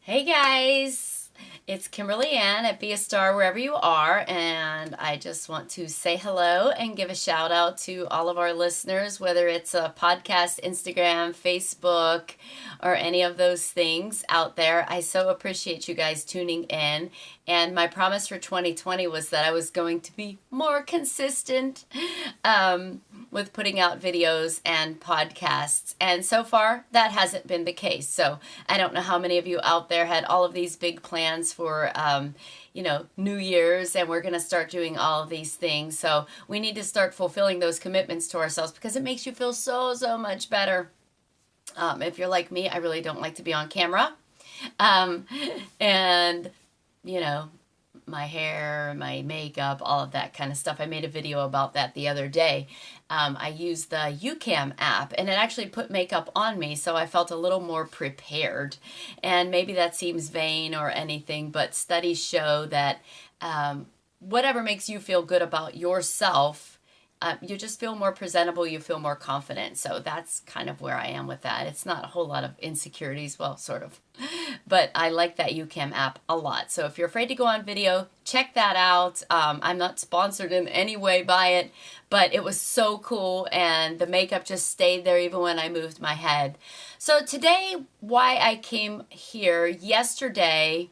Hey guys, it's Kimberly Ann at Be a Star Wherever You Are, and I just want to say hello and give a shout out to all of our listeners, whether it's a podcast, Instagram, Facebook, or any of those things out there. I so appreciate you guys tuning in. And my promise for 2020 was that I was going to be more consistent with putting out videos and podcasts. And so far, that hasn't been the case. So I don't know how many of you out there had all of these big plans for, New Year's, and we're going to start doing all of these things. So we need to start fulfilling those commitments to ourselves because it makes you feel so much better. If you're like me, I really don't like to be on camera. Um, and my hair, my makeup, all of that kind of stuff. I made a video about that the other day. I used the UCam app and it actually put makeup on me, so I felt a little more prepared. And maybe that seems vain or anything, but studies show that whatever makes you feel good about yourself, you just feel more presentable, you feel more confident. So that's kind of where I am with that. It's not a whole lot of insecurities, well, sort of. But I like that UCam app a lot. So if you're afraid to go on video, check that out. I'm not sponsored in any way by it, but it was so cool, and the makeup just stayed there even when I moved my head. So today, why I came here yesterday,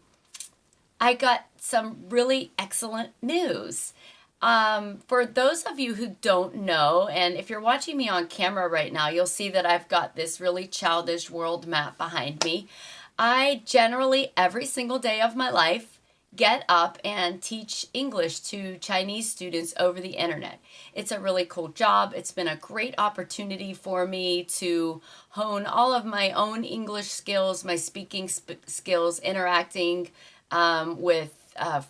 I got some really excellent news. For those of you who don't know, and if you're watching me on camera right now, you'll see that I've got this really childish world map behind me. I generally, every single day of my life, get up and teach English to Chinese students over the internet. It's a really cool job. It's been a great opportunity for me to hone all of my own English skills, my speaking skills, interacting with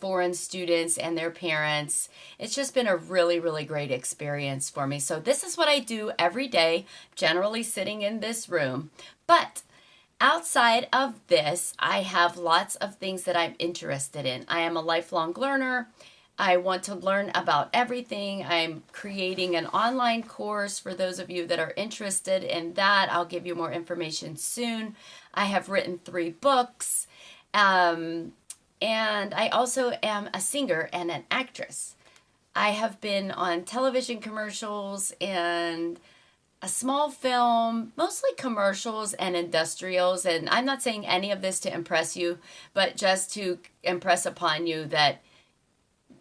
foreign students and their parents. It's just been a really great experience for me. So this is what I do every day, generally sitting in this room. But outside of this, I have lots of things that I'm interested in. I am a lifelong learner. I want to learn about everything. I'm creating an online course for those of you that are interested in that. I'll give you more information soon. I have written 3 books. And I also am a singer and an actress. I have been on television commercials and a small film, mostly commercials and industrials. And I'm not saying any of this to impress you, but just to impress upon you that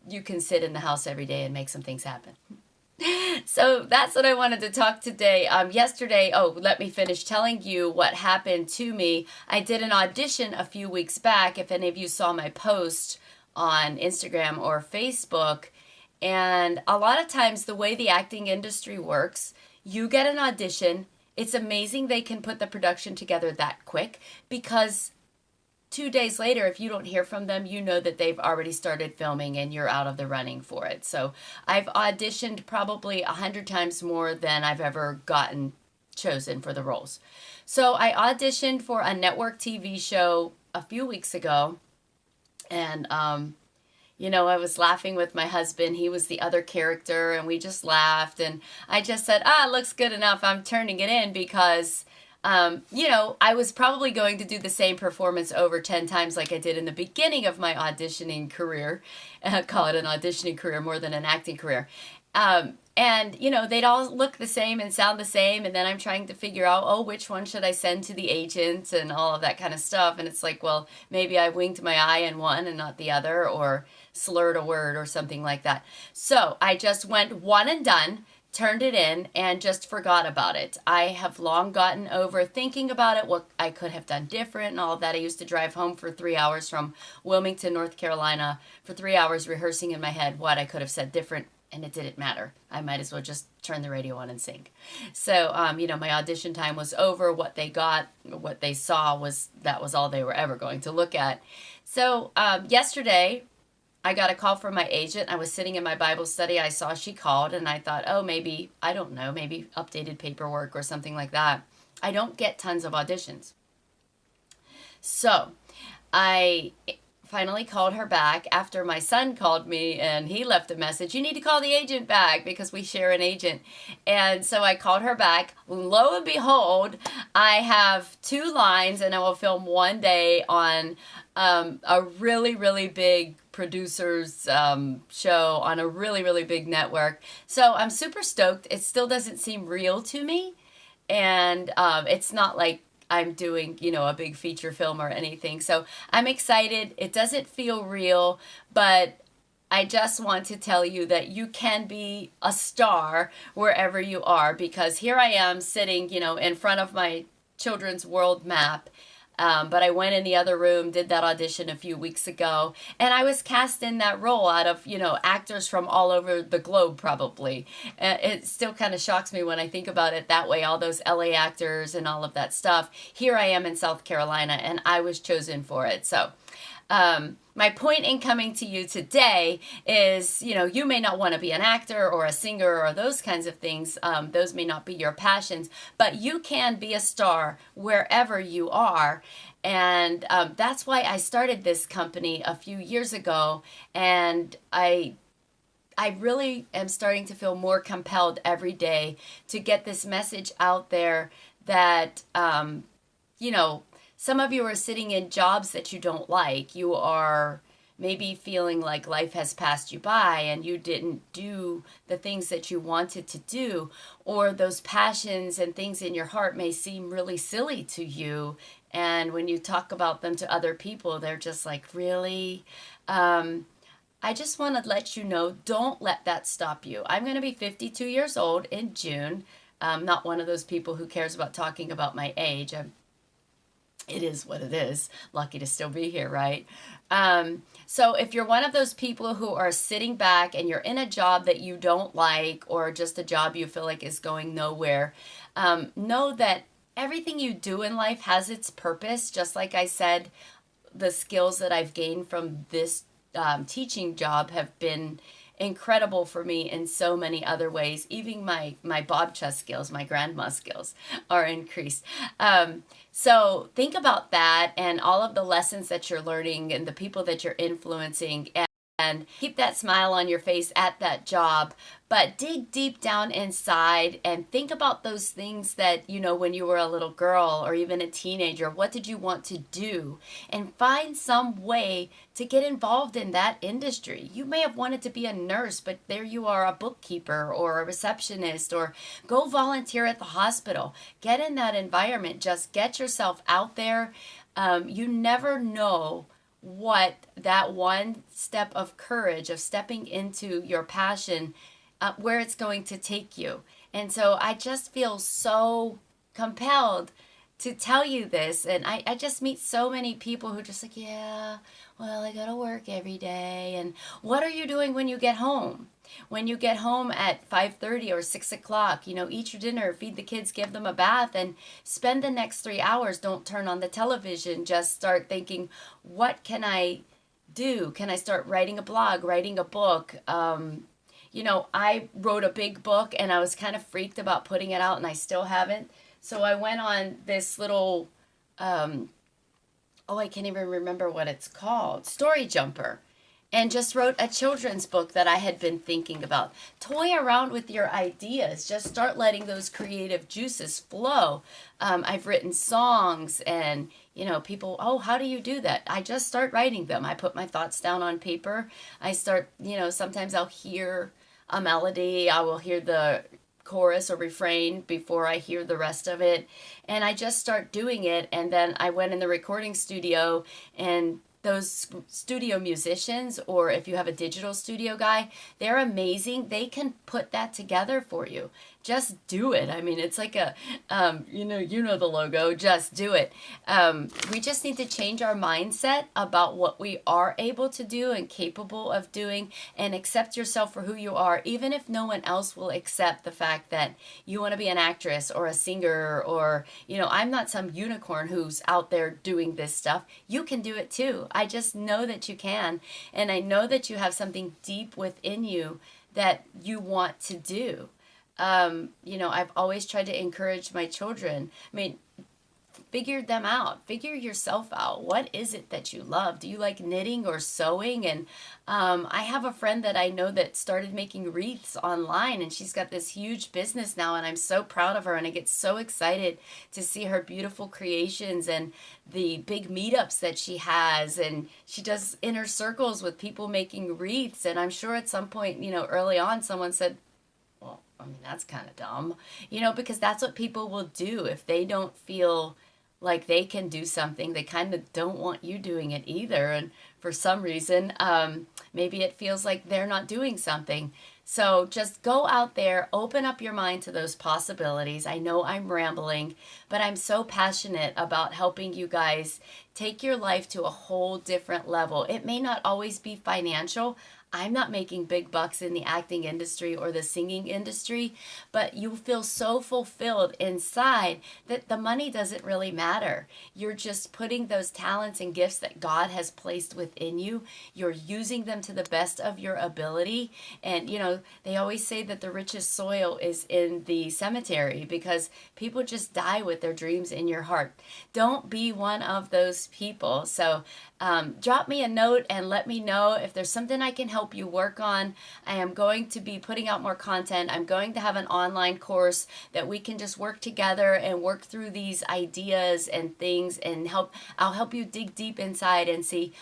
you can sit in the house every day and make some things happen. So that's what I wanted to talk today. Yesterday, let me finish telling you what happened to me. I did an audition a few weeks back, if any of you saw my post on Instagram or Facebook. And a lot of times the way the acting industry works, you get an audition. It's amazing they can put the production together that quick, because 2 days later, if you don't hear from them, you know that they've already started filming and you're out of the running for it. So I've auditioned probably 100 times more than I've ever gotten chosen for the roles. So I auditioned for a network TV show a few weeks ago, and I was laughing with my husband. He was the other character, and we just laughed, and I just said, it looks good enough. I'm turning it in because I was probably going to do the same performance over 10 times like I did in the beginning of my auditioning career. Call it an auditioning career more than an acting career. They'd all look the same and sound the same. And then I'm trying to figure out, which one should I send to the agent and all of that kind of stuff. And it's like, well, maybe I winked my eye in one and not the other, or slurred a word or something like that. So I just went one and done, turned it in, and just forgot about it. I have long gotten over thinking about it, what I could have done different and all of that. I used to drive home for 3 hours from Wilmington, North Carolina, for 3 hours rehearsing in my head what I could have said different, and it didn't matter. I might as well just turn the radio on and sing. So, my audition time was over. What they got, what they saw that was all they were ever going to look at. So, yesterday, I got a call from my agent. I was sitting in my Bible study. I saw she called, and I thought, maybe, I don't know, maybe updated paperwork or something like that. I don't get tons of auditions. So finally called her back after my son called me and he left a message. You need to call the agent back because we share an agent. And so I called her back. Lo and behold, I have 2 lines and I will film one day on a really, really big producers show on a really, really big network. So I'm super stoked. It still doesn't seem real to me. And it's not like I'm doing, a big feature film or anything. So I'm excited. It doesn't feel real, but I just want to tell you that you can be a star wherever you are, because here I am sitting, in front of my children's world map. But I went in the other room, did that audition a few weeks ago, and I was cast in that role out of, actors from all over the globe, probably. It still kind of shocks me when I think about it that way, all those LA actors and all of that stuff. Here I am in South Carolina, and I was chosen for it. So, my point in coming to you today is, you may not want to be an actor or a singer or those kinds of things. Those may not be your passions, but you can be a star wherever you are. And that's why I started this company a few years ago. And I really am starting to feel more compelled every day to get this message out there that, some of you are sitting in jobs that you don't like. You are maybe feeling like life has passed you by and you didn't do the things that you wanted to do, or those passions and things in your heart may seem really silly to you. And when you talk about them to other people, they're just like, really? I just want to let you know, don't let that stop you. I'm going to be 52 years old in June. I'm not one of those people who cares about talking about my age. It is what it is. Lucky to still be here, right? So if you're one of those people who are sitting back and you're in a job that you don't like, or just a job you feel like is going nowhere, know that everything you do in life has its purpose. Just like I said, the skills that I've gained from this teaching job have been incredible for me in so many other ways. Even my bobcha skills, my grandma skills are increased. So think about that and all of the lessons that you're learning and the people that you're influencing, and keep that smile on your face at that job. But dig deep down inside and think about those things that, when you were a little girl or even a teenager, what did you want to do? And find some way to get involved in that industry. You may have wanted to be a nurse, but there you are, a bookkeeper or a receptionist, or go volunteer at the hospital. Get in that environment. Just get yourself out there. You never know what that one step of courage of stepping into your passion, where it's going to take you. And so I just feel so compelled to tell you this. And I just meet so many people who are just like, yeah, well, I go to work every day. And what are you doing when you get home? When you get home at 5:30 or 6 o'clock, eat your dinner, feed the kids, give them a bath, and spend the next 3 hours. Don't turn on the television. Just start thinking, what can I do? Can I start writing a blog, writing a book? I wrote a big book and I was kind of freaked about putting it out, and I still haven't. So I went on this little, I can't even remember what it's called, Story Jumper, and just wrote a children's book that I had been thinking about. Toy around with your ideas. Just start letting those creative juices flow. I've written songs, and, people, how do you do that? I just start writing them. I put my thoughts down on paper. I start, sometimes I'll hear a melody. I will hear the chorus or refrain before I hear the rest of it. And I just start doing it. And then I went in the recording studio, and those studio musicians, or if you have a digital studio guy, they're amazing. They can put that together for you. Just do it. I mean, it's like a, you know the logo, just do it. We just need to change our mindset about what we are able to do and capable of doing, and accept yourself for who you are, even if no one else will accept the fact that you want to be an actress or a singer, or, I'm not some unicorn who's out there doing this stuff. You can do it too. I just know that you can, and I know that you have something deep within you that you want to do. I've always tried to encourage my children. I mean, figure them out. Figure yourself out. What is it that you love? Do you like knitting or sewing? And I have a friend that I know that started making wreaths online, and she's got this huge business now, and I'm so proud of her, and I get so excited to see her beautiful creations and the big meetups that she has, and she does inner circles with people making wreaths. And I'm sure at some point, early on, someone said, well, I mean, that's kind of dumb, because that's what people will do if they don't feel like they can do something. They kind of don't want you doing it either. And for some reason, maybe it feels like they're not doing something. So just go out there, open up your mind to those possibilities. I know I'm rambling, but I'm so passionate about helping you guys take your life to a whole different level. It may not always be financial. I'm not making big bucks in the acting industry or the singing industry, but you feel so fulfilled inside that the money doesn't really matter. You're just putting those talents and gifts that God has placed within you. You're using them to the best of your ability. And, they always say that the richest soil is in the cemetery because people just die with their dreams in your heart. Don't be one of those people. So drop me a note and let me know if there's something I can help you work on. I am going to be putting out more content. I'm going to have an online course that we can just work together and work through these ideas and things, and I'll help you dig deep inside and see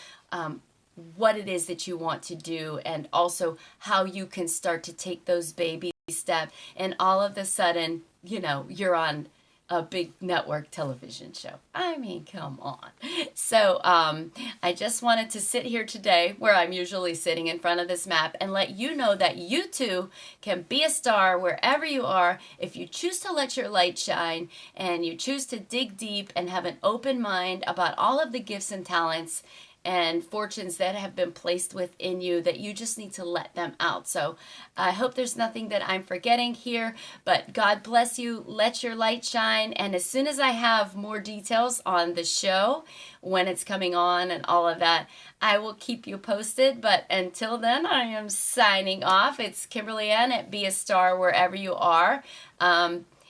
what it is that you want to do, and also how you can start to take those baby steps, and all of a sudden, you're on a big network television show. I mean, come on. So I just wanted to sit here today, where I'm usually sitting in front of this map, and let you know that you too can be a star wherever you are if you choose to let your light shine, and you choose to dig deep and have an open mind about all of the gifts and talents and fortunes that have been placed within you, that you just need to let them out. So I hope there's nothing that I'm forgetting here, but God bless you. Let your light shine. And as soon as I have more details on the show, when it's coming on and all of that, I will keep you posted. But until then, I am signing off. It's Kimberly Ann at Be a Star Wherever You Are.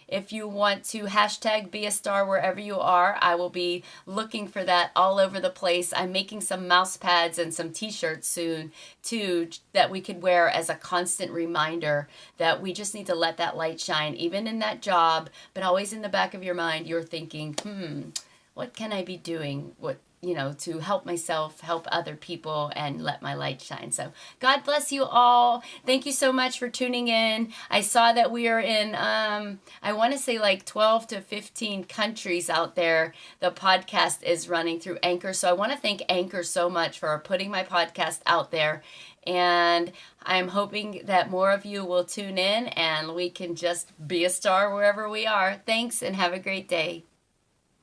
If you want to hashtag Be a Star Wherever You Are, I will be looking for that all over the place. I'm making some mouse pads and some t-shirts soon too, that we could wear as a constant reminder that we just need to let that light shine, even in that job, but always in the back of your mind, you're thinking, what can I be doing? To help myself, help other people, and let my light shine. So God bless you all. Thank you so much for tuning in. I saw that we are in, I want to say like 12 to 15 countries out there. The podcast is running through Anchor. So I want to thank Anchor so much for putting my podcast out there. And I'm hoping that more of you will tune in, and we can just be a star wherever we are. Thanks, and have a great day.